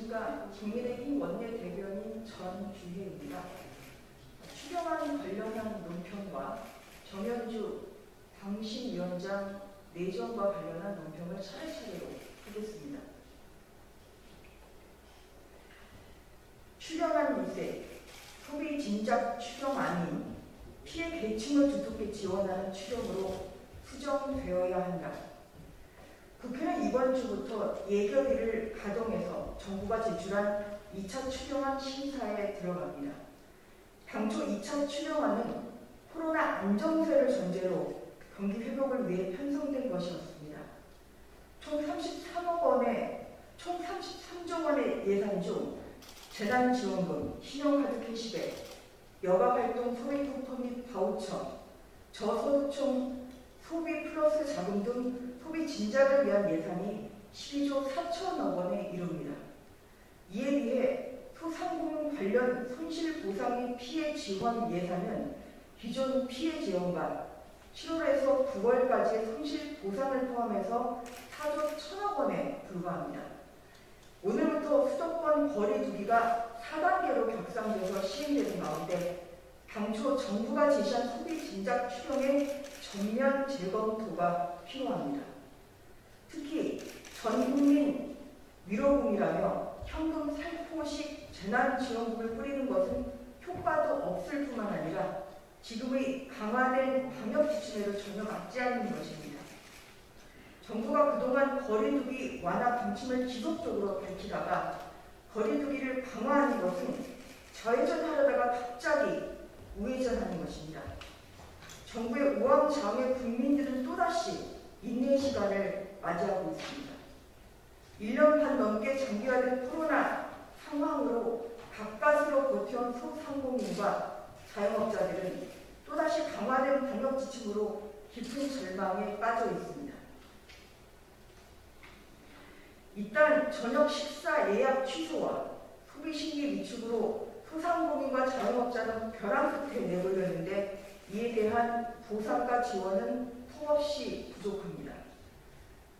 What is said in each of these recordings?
안녕하십니까. 국민의힘 원내대변인 전주혜입니다. 추경안 관련한 논평과 정현주 당신위원장 내정과 관련한 논평을 차례차례로 하겠습니다. 추경안 2세 소비 진작 추경안이 피해 계층을 두텁게 지원하는 추경으로 수정되어야 한다. 국회는 이번 주부터 예결위를 가동해서 정부가 제출한 2차 추경안 심사에 들어갑니다. 당초 2차 추경안은 코로나 안정세를 전제로 경기 회복을 위해 편성된 것이었습니다. 총 33조 원의 예산 중 재난지원금, 신용카드 캐시백, 여가활동 소비 쿠폰 및 바우처, 저소득층 소비 플러스 자금 등 소비 진작을 위한 예산이 12조 4천억 원에 이릅니다. 이에 비해 소상공인 관련 손실보상 피해 지원 예산은 기존 피해 지원과 7월에서 9월까지의 손실보상을 포함해서 4조 1천억 원에 불과합니다. 오늘부터 수도권 거리두기가 4단계로 격상돼서 시행되는 가운데 당초 정부가 제시한 소비 진작 추경의 전면 재검토가 필요합니다. 특히 전국민 위로금이라며 현금 살포식 재난지원금을 뿌리는 것은 효과도 없을 뿐만 아니라 지금의 강화된 방역지침에도 전혀 맞지 않는 것입니다. 정부가 그동안 거리두기 완화 방침을 지속적으로 밝히다가 거리두기를 강화하는 것은 좌회전하려다가 갑자기 우회전하는 것입니다. 정부의 우왕좌왕에 국민들은 또다시 인내 시간을 맞이하고 있습니다. 1년 반 넘게 장기화된 코로나 상황으로 가까스로 버텨온 소상공인과 자영업자들은 또다시 강화된 방역 지침으로 깊은 절망에 빠져 있습니다. 일단 저녁 식사 예약 취소와 소비 심리 위축으로 소상공인과 자영업자는 벼랑 끝에 내몰렸는데 이에 대한 보상과 지원은 턱없이 부족합니다.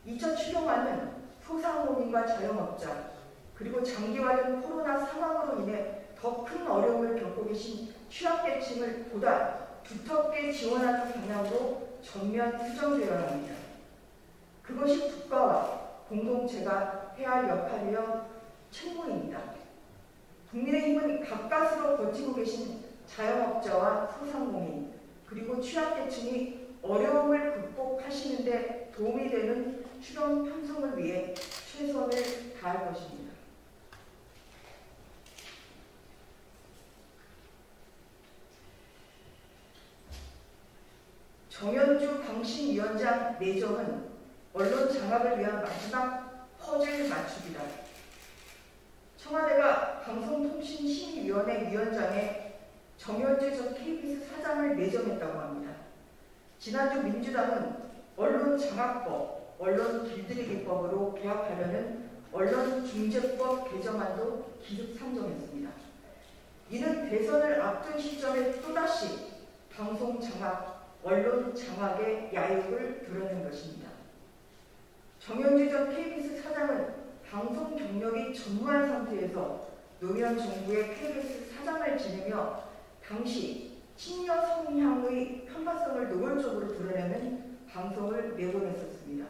2차 추경안은 소상공인과 자영업자 그리고 장기화된 코로나 상황으로 인해 더 큰 어려움을 겪고 계신 취약계층을 보다 두텁게 지원하는 방향으로 전면 수정되어야 합니다. 그것이 국가와 공동체가 해야 할 역할이며 책무입니다. 국민의힘은 가까스로 버티고 계신 자영업자와 소상공인 그리고 취약계층이 어려움을 극복하시는 데 도움이 되는 추경 편성을 위해 최선을 다할 것입니다. 정현주 방신위원장 내정은 언론 장악을 위한 마지막 퍼즐 맞추기다. 청와대가 방송통신심의위원회 위원장에 정현주 전 KBS 사장을 내정했다고 합니다. 지난주 민주당은 언론장악법, 언론길들이기법으로 개혁하려는 언론중재법 개정안도 기습상정했습니다. 이는 대선을 앞둔 시점에 또다시 방송장악, 언론장악의 야욕을 드러낸 것입니다. 정현주 전 KBS 사장은 방송 경력이 전무한 상태에서 노무현 정부의 KBS 사장을 지내며 당시 친여 성향의 편파성을 노골적으로 드러내는 방송을 내보냈었습니다.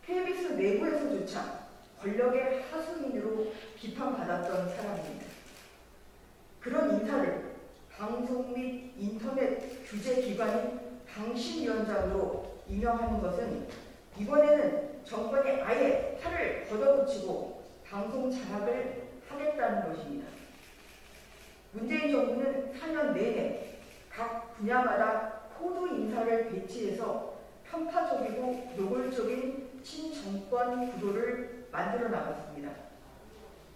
KBS 내부에서조차 권력의 하수인으로 비판받았던 사람입니다. 그런 인사를 방송 및 인터넷 규제기관인 방신위원장으로 임명하는 것은 이번에는 정권이 아예 팔을 걷어붙이고 방송 장악을 하겠다는 것입니다. 문재인 정부는 4년 내내 각 분야마다 호도 인사를 배치해서 편파적이고 노골적인 친정권 구도를 만들어 나갔습니다.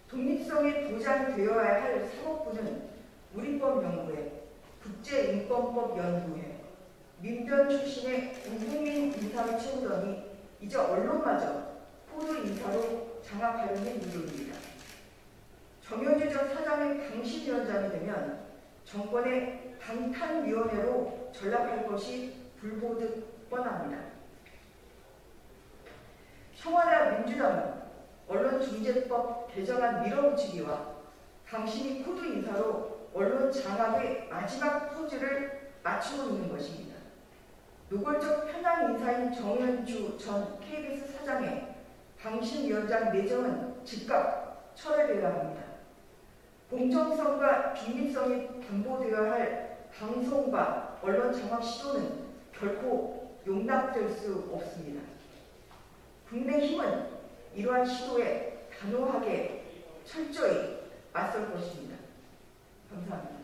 독립성이 보장되어야 할 사법부는 우리법연구회, 국제인권법연구회, 민변 출신의 국민 인사를 채우더니 이제 언론마저 호도 인사로 장악하려는 이유입니다. 정현주 전 사장의 방신위원장이 되면 정권의 방탄위원회로 전락할 것이 불보듯 뻔합니다. 청와대와 민주당은 언론중재법 개정안 밀어붙이기와 당신이 코드 인사로 언론 장악의 마지막 포즈를 맞추고 있는 것입니다. 노골적 편향 인사인 정현주 전 KBS 사장의 방심위원장 내정은 즉각 철회되어야 합니다. 공정성과 비밀성이 담보되어야 할 방송과 언론 장악 시도는 결코 용납될 수 없습니다. 국민의힘은 이러한 시도에 단호하게 철저히 맞설 것입니다. 감사합니다.